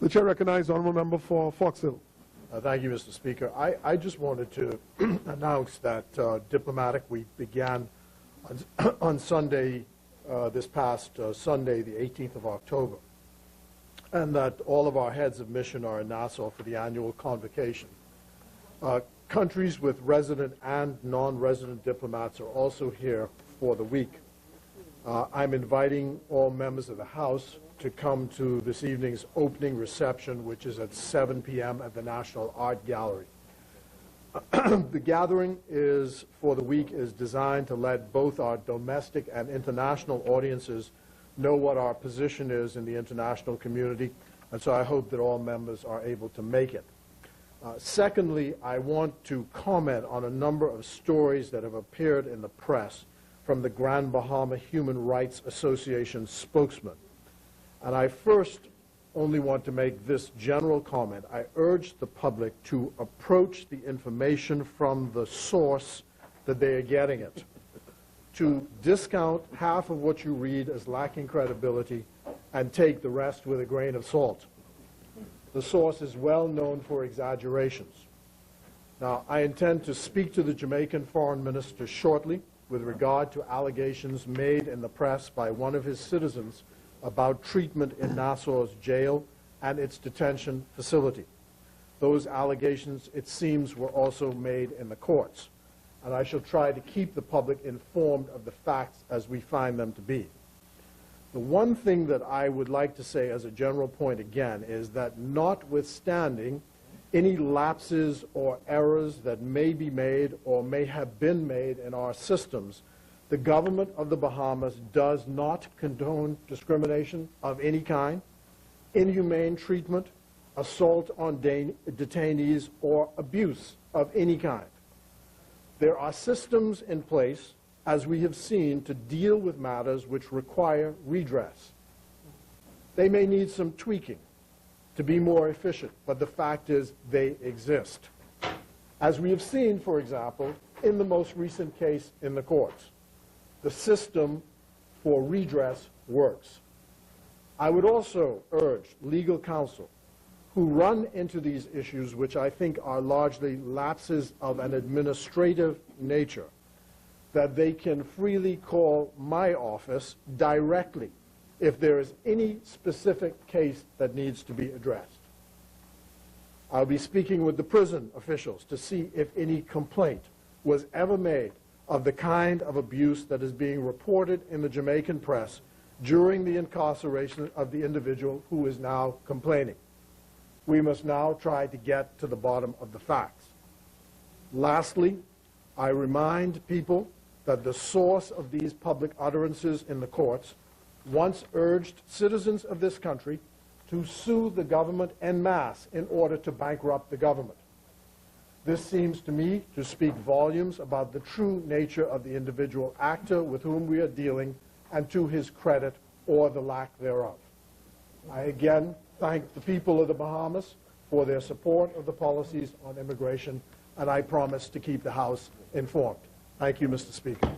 The chair recognizes the honourable member for Fox Hill. Thank you, Mr. Speaker. I just wanted to announce that Diplomatic Week began on Sunday, this past Sunday, the 18th of October, and that all of our heads of mission are in Nassau for the annual convocation. Countries with resident and non-resident diplomats are also here for the week. I'm inviting all members of the House to come to this evening's opening reception, which is at 7 p.m. at the National Art Gallery. The gathering for the week is designed to let both our domestic and international audiences know what our position is in the international community, and so I hope that all members are able to make it. Secondly, I want to comment on a number of stories that have appeared in the press from the Grand Bahama Human Rights Association spokesman. And I first only want to make this general comment. I urge the public to approach the information from the source that they are getting it, to discount half of what you read as lacking credibility and take the rest with a grain of salt. The source is well known for exaggerations. Now, I intend to speak to the Jamaican foreign minister shortly with regard to allegations made in the press by one of his citizens about treatment in Nassau's jail and its detention facility. Those allegations, it seems, were also made in the courts, and I shall try to keep the public informed of the facts as we find them to be. The one thing that I would like to say as a general point again is that notwithstanding any lapses or errors that may be made or may have been made in our systems, the government of the Bahamas does not condone discrimination of any kind, inhumane treatment, assault on detainees, or abuse of any kind. There are systems in place, as we have seen, to deal with matters which require redress. They may need some tweaking to be more efficient, but the fact is they exist. As we have seen, for example, in the most recent case in the courts, the system for redress works. I would also urge legal counsel who run into these issues, which I think are largely lapses of an administrative nature, that they can freely call my office directly if there is any specific case that needs to be addressed. I'll be speaking with the prison officials to see if any complaint was ever made of the kind of abuse that is being reported in the Jamaican press during the incarceration of the individual who is now complaining. We must now try to get to the bottom of the facts. Lastly, I remind people that the source of these public utterances in the courts once urged citizens of this country to sue the government en masse in order to bankrupt the government. This seems to me to speak volumes about the true nature of the individual actor with whom we are dealing and to his credit or the lack thereof. I again thank the people of the Bahamas for their support of the policies on immigration, and I promise to keep the House informed. Thank you, Mr. Speaker.